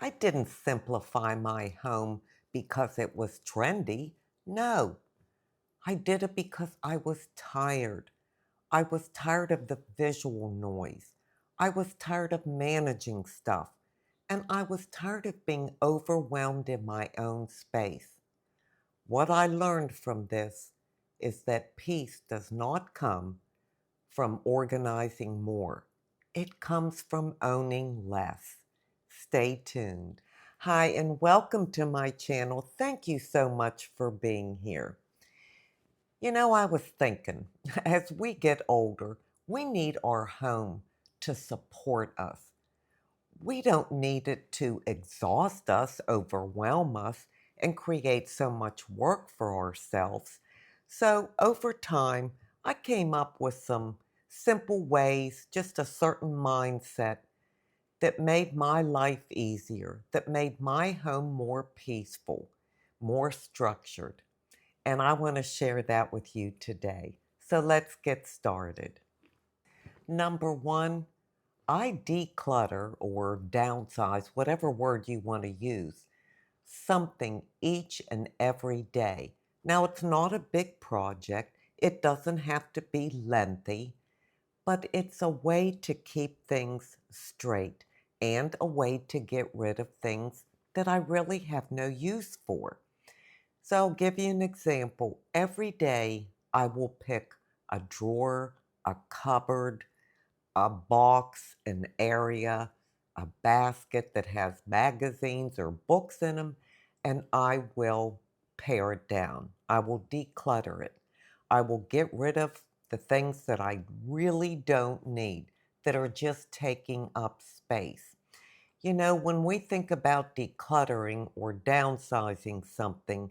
I didn't simplify my home because it was trendy. No, I did it because I was tired. I was tired of the visual noise. I was tired of managing stuff. And I was tired of being overwhelmed in my own space. What I learned from this is that peace does not come from organizing more. It comes from owning less. Stay tuned. Hi, and welcome to my channel. Thank you so much for being here. I was thinking, as we get older, we need our home to support us. We don't need it to exhaust us, overwhelm us, and create so much work for ourselves. So, over time, I came up with some simple ways, just a certain mindset that made my life easier, that made my home more peaceful, more structured. And I want to share that with you today. So, let's get started. Number one, I declutter or downsize, whatever word you want to use, something each and every day. Now, it's not a big project, it doesn't have to be lengthy, but it's a way to keep things straight and a way to get rid of things that I really have no use for. So, I'll give you an example. Every day, I will pick a drawer, a cupboard, a box, an area, a basket that has magazines or books in them, and I will pare it down. I will declutter it. I will get rid of the things that I really don't need, that are just taking up space. When we think about decluttering or downsizing something,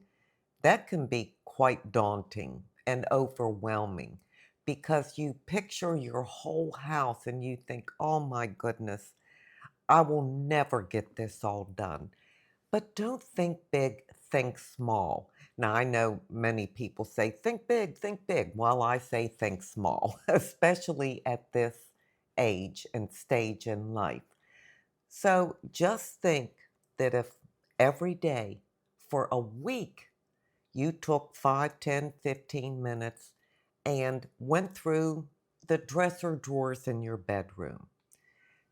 that can be quite daunting and overwhelming because you picture your whole house and you think, oh my goodness, I will never get this all done. But don't think big, think small. Now, I know many people say, think big, think big. Well, I say think small, especially at this age and stage in life. So just think that if every day for a week you took 5, 10, 15 minutes and went through the dresser drawers in your bedroom,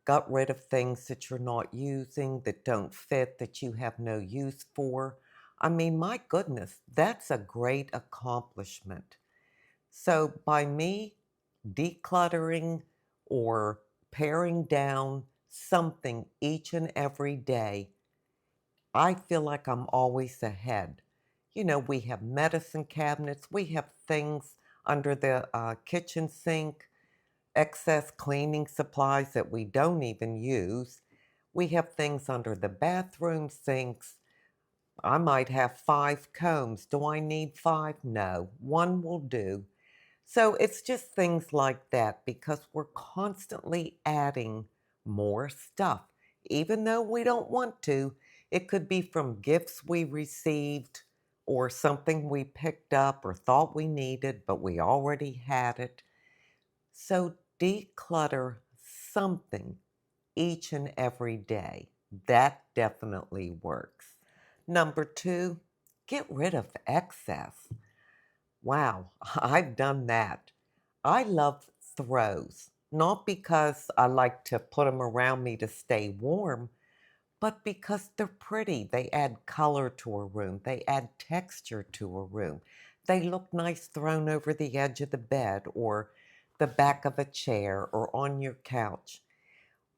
got rid of things that you're not using, that don't fit, that you have no use for. I mean, my goodness, that's a great accomplishment. So, by me decluttering or paring down something each and every day, I feel like I'm always ahead. We have medicine cabinets, we have things under the kitchen sink, excess cleaning supplies that we don't even use. We have things under the bathroom sinks. I might have 5 combs. Do I need 5? No, one will do. So it's just things like that because we're constantly adding more stuff. Even though we don't want to, it could be from gifts we received or something we picked up or thought we needed, but we already had it. So declutter something each and every day. That definitely works. Number two, get rid of excess. Wow, I've done that. I love throws, not because I like to put them around me to stay warm, but because they're pretty. They add color to a room, they add texture to a room. They look nice thrown over the edge of the bed or the back of a chair or on your couch.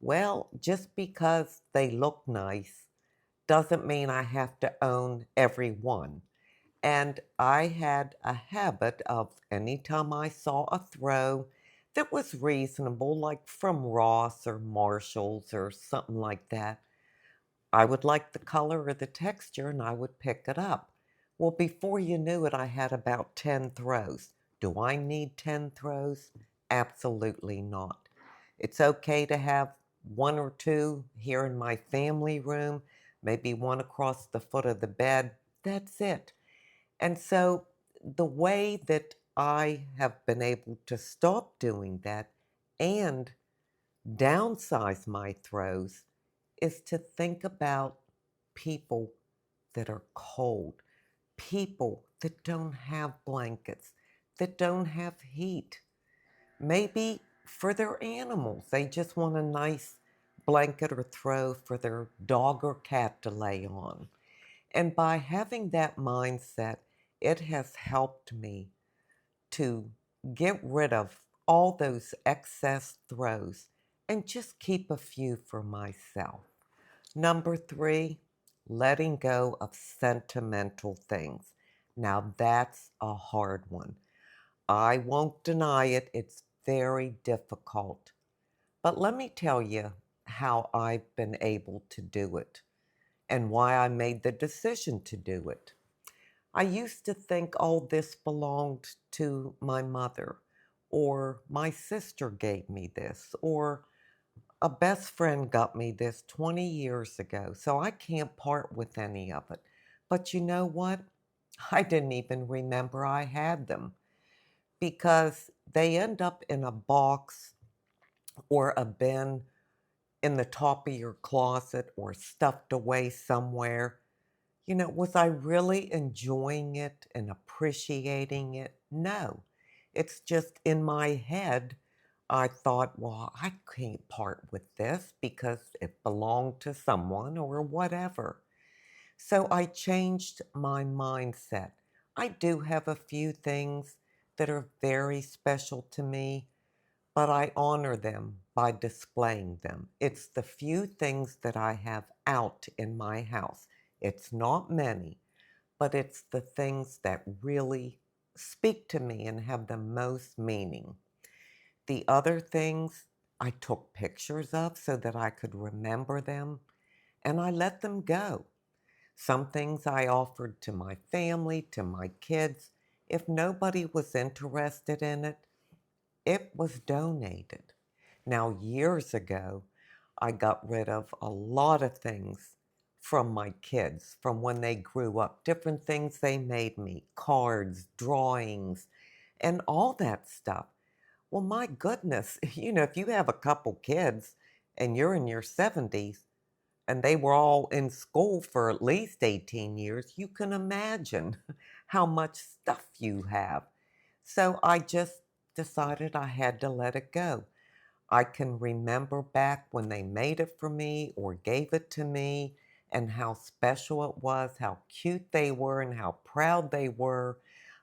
Well, just because they look nice doesn't mean I have to own every one. And I had a habit of anytime I saw a throw that was reasonable, like from Ross or Marshall's or something like that, I would like the color or the texture and I would pick it up. Well, before you knew it, I had about 10 throws. Do I need 10 throws? Absolutely not. It's okay to have one or two here in my family room, maybe one across the foot of the bed. That's it. And so the way that I have been able to stop doing that and downsize my throws is to think about people that are cold, people that don't have blankets, that don't have heat. Maybe for their animals, they just want a nice blanket or throw for their dog or cat to lay on. And by having that mindset, it has helped me to get rid of all those excess throws and just keep a few for myself. Number three, letting go of sentimental things. Now that's a hard one. I won't deny it, it's very difficult. But let me tell you how I've been able to do it and why I made the decision to do it. I used to think, oh, this belonged to my mother, or my sister gave me this, or a best friend got me this 20 years ago, so I can't part with any of it. But you know what? I didn't even remember I had them because they end up in a box or a bin in the top of your closet or stuffed away somewhere. Was I really enjoying it and appreciating it? No. It's just in my head, I thought, well, I can't part with this because it belonged to someone or whatever. So I changed my mindset. I do have a few things that are very special to me, but I honor them by displaying them. It's the few things that I have out in my house. It's not many, but it's the things that really speak to me and have the most meaning. The other things I took pictures of so that I could remember them, and I let them go. Some things I offered to my family, to my kids. If nobody was interested in it, it was donated. Now, years ago, I got rid of a lot of things from my kids from when they grew up, different things they made me, cards, drawings, and all that stuff. Well, my goodness, if you have a couple kids and you're in your 70s and they were all in school for at least 18 years, you can imagine how much stuff you have. So I just decided I had to let it go. I can remember back when they made it for me or gave it to me and how special it was, how cute they were, and how proud they were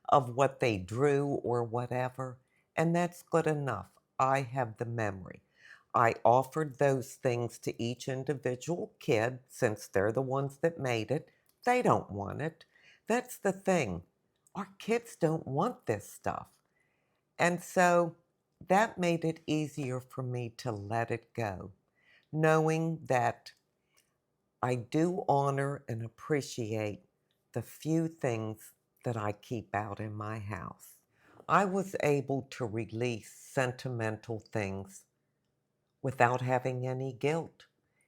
of what they drew or whatever. And that's good enough. I have the memory. I offered those things to each individual kid since they're the ones that made it. They don't want it. That's the thing. Our kids don't want this stuff. And so that made it easier for me to let it go, knowing that I do honor and appreciate the few things that I keep out in my house. I was able to release sentimental things without having any guilt.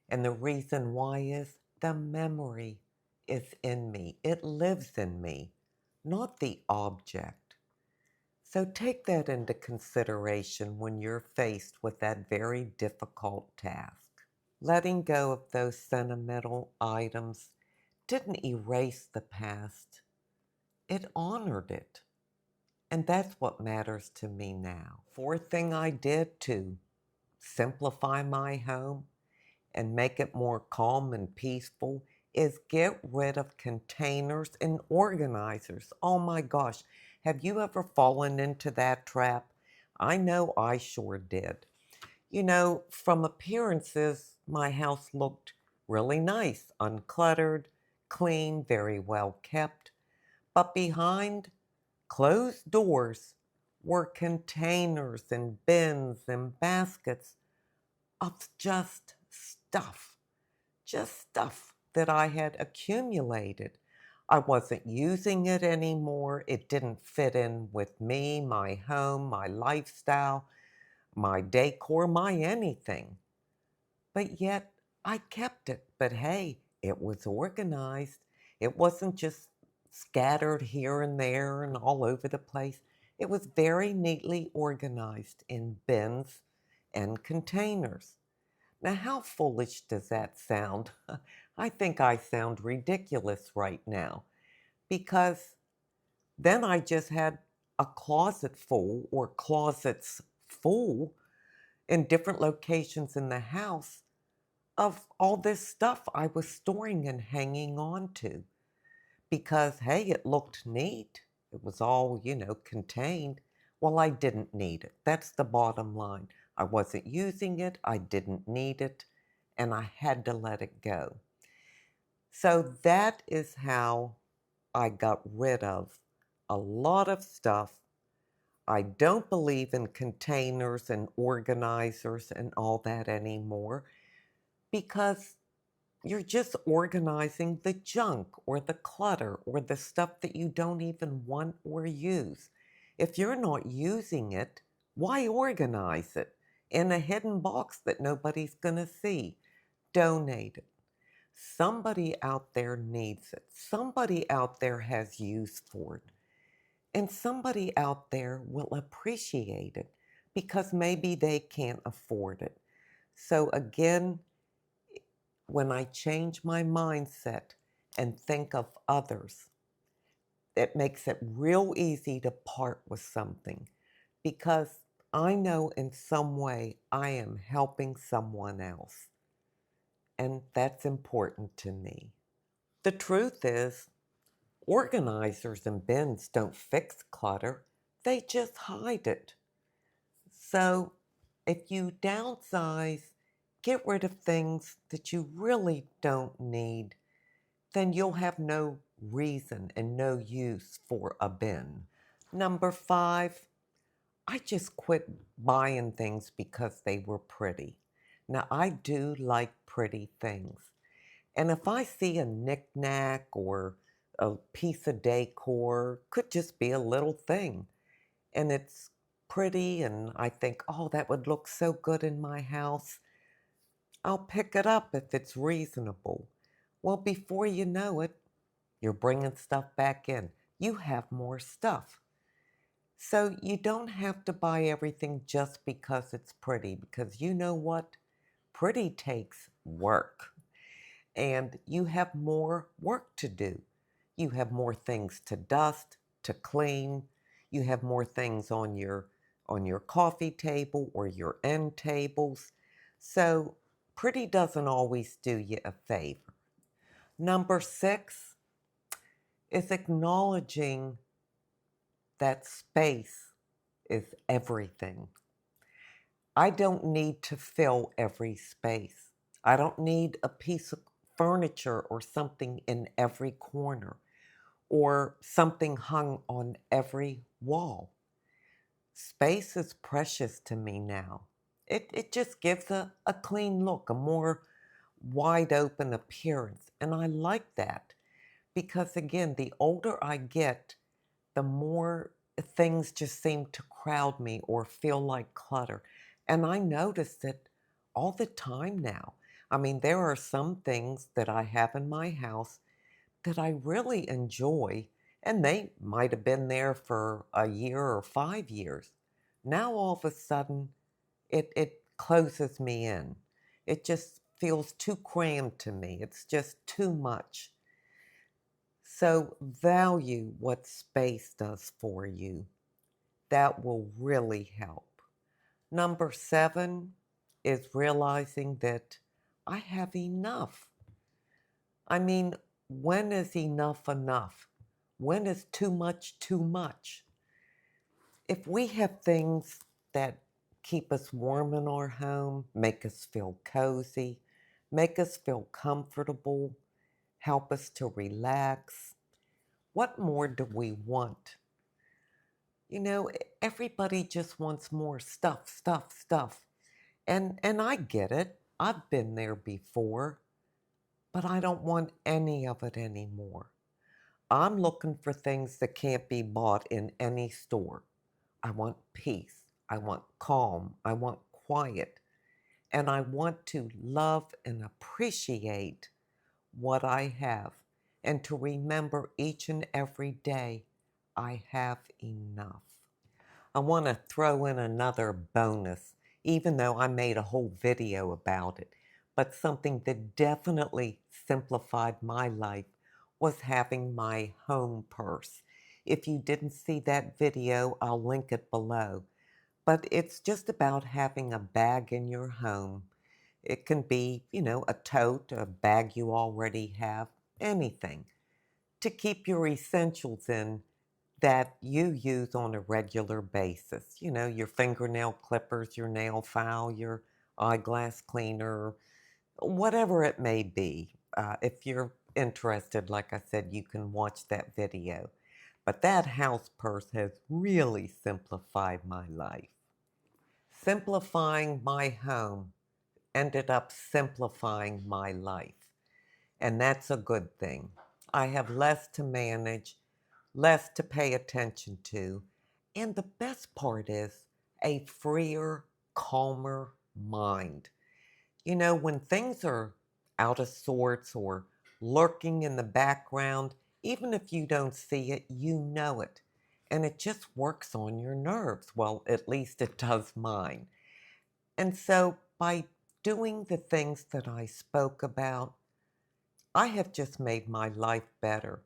And the reason why is the memory is in me. It lives in me, not the object. So take that into consideration when you're faced with that very difficult task. Letting go of those sentimental items didn't erase the past, it honored it. And that's what matters to me now. Fourth thing I did to simplify my home and make it more calm and peaceful is get rid of containers and organizers. Oh my gosh, have you ever fallen into that trap? I know I sure did. From appearances, my house looked really nice, uncluttered, clean, very well kept. But behind closed doors were containers and bins and baskets of just stuff that I had accumulated. I wasn't using it anymore. It didn't fit in with me, my home, my lifestyle, my decor, my anything. But yet I kept it. But hey, it was organized. It wasn't just scattered here and there and all over the place. It was very neatly organized in bins and containers. Now, how foolish does that sound? I think I sound ridiculous right now because then I just had a closet full or closets full in different locations in the house of all this stuff I was storing and hanging on to because, hey, it looked neat. It was all, contained. Well, I didn't need it. That's the bottom line. I wasn't using it, I didn't need it, and I had to let it go. So that is how I got rid of a lot of stuff. I don't believe in containers and organizers and all that anymore because you're just organizing the junk or the clutter or the stuff that you don't even want or use. If you're not using it, why organize it in a hidden box that nobody's going to see? Donate it. Somebody out there needs it. Somebody out there has use for it. And somebody out there will appreciate it because maybe they can't afford it. So, again, when I change my mindset and think of others, it makes it real easy to part with something because I know in some way I am helping someone else. And that's important to me. The truth is, organizers and bins don't fix clutter, they just hide it. So if you downsize, get rid of things that you really don't need, then you'll have no reason and no use for a bin. Number 5, I just quit buying things because they were pretty. Now, I do like pretty things. And if I see a knickknack or a piece of decor, could just be a little thing, and it's pretty, and I think, oh, that would look so good in my house, I'll pick it up if it's reasonable. Well, before you know it, you're bringing stuff back in. You have more stuff. So you don't have to buy everything just because it's pretty, because you know what? Pretty takes work, and you have more work to do. You have more things to dust, to clean. You have more things on your coffee table or your end tables. So pretty doesn't always do you a favor. Number 6 is acknowledging that space is everything. I don't need to fill every space. I don't need a piece of furniture or something in every corner or something hung on every wall. Space is precious to me now. It just gives a clean look, a more wide open appearance. And I like that because, again, the older I get, the more things just seem to crowd me or feel like clutter. And I notice it all the time now. I mean, there are some things that I have in my house that I really enjoy, and they might have been there for a year or 5 years. Now all of a sudden, it closes me in. It just feels too crammed to me. It's just too much. So value what space does for you. That will really help. Number 7 is realizing that I have enough. I mean, when is enough enough? When is too much too much? If we have things that keep us warm in our home, make us feel cozy, make us feel comfortable, help us to relax, what more do we want? Everybody just wants more stuff, stuff, stuff. And I get it. I've been there before, but I don't want any of it anymore. I'm looking for things that can't be bought in any store. I want peace. I want calm. I want quiet. And I want to love and appreciate what I have and to remember each and every day I have enough. I want to throw in another bonus. even though I made a whole video about it. But something that definitely simplified my life was having my home purse. If you didn't see that video, I'll link it below. But it's just about having a bag in your home. It can be, a tote, a bag you already have, anything to keep your essentials in that you use on a regular basis. Your fingernail clippers, your nail file, your eyeglass cleaner, whatever it may be. If you're interested, like I said, you can watch that video. But that house purse has really simplified my life. Simplifying my home ended up simplifying my life. And that's a good thing. I have less to manage, less to pay attention to, and the best part is a freer, calmer mind. When things are out of sorts or lurking in the background, even if you don't see it, you know it. And it just works on your nerves. Well, at least it does mine. And so by doing the things that I spoke about, I have just made my life better.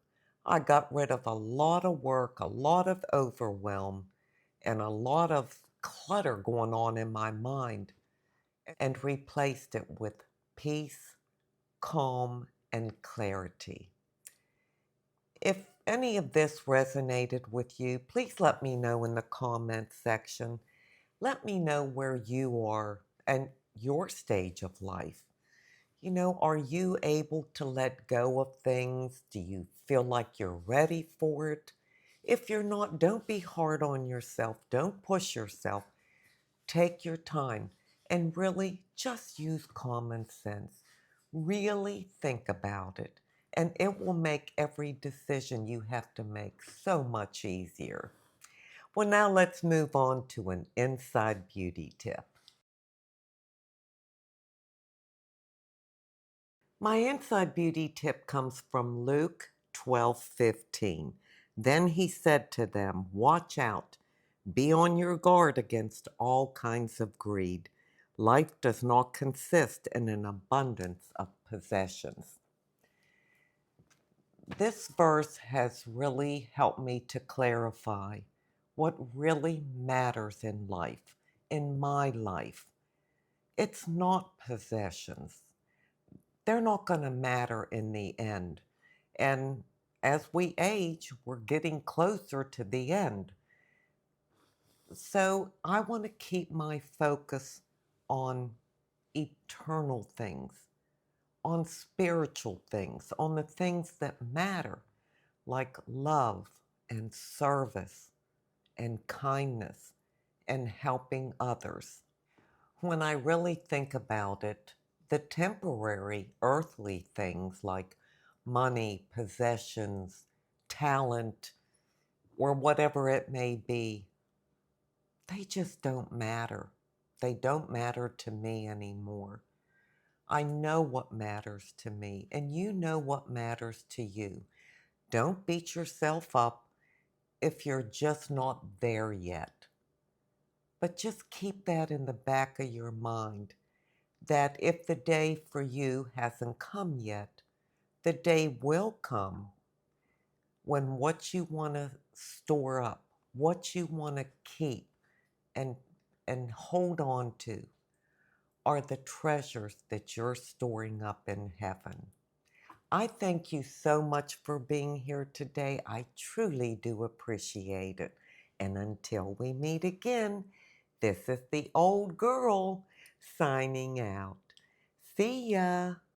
I got rid of a lot of work, a lot of overwhelm, and a lot of clutter going on in my mind, and replaced it with peace, calm, and clarity. If any of this resonated with you, please let me know in the comments section. Let me know where you are and your stage of life. Are you able to let go of things? Do you feel like you're ready for it? If you're not, don't be hard on yourself. Don't push yourself. Take your time and really just use common sense. Really think about it, and it will make every decision you have to make so much easier. Well, now let's move on to an inside beauty tip. My inside beauty tip comes from Luke 12:15. Then he said to them, "Watch out. Be on your guard against all kinds of greed. Life does not consist in an abundance of possessions." This verse has really helped me to clarify what really matters in life, in my life. It's not possessions. They're not going to matter in the end. And as we age, we're getting closer to the end. So I want to keep my focus on eternal things, on spiritual things, on the things that matter, like love and service and kindness and helping others. When I really think about it, the temporary earthly things like money, possessions, talent, or whatever it may be, they just don't matter. They don't matter to me anymore. I know what matters to me, and you know what matters to you. Don't beat yourself up if you're just not there yet. But just keep that in the back of your mind that if the day for you hasn't come yet, the day will come when what you want to store up, what you want to keep and and hold on to are the treasures that you're storing up in heaven. I thank you so much for being here today. I truly do appreciate it. And until we meet again, this is the old girl signing out. See ya.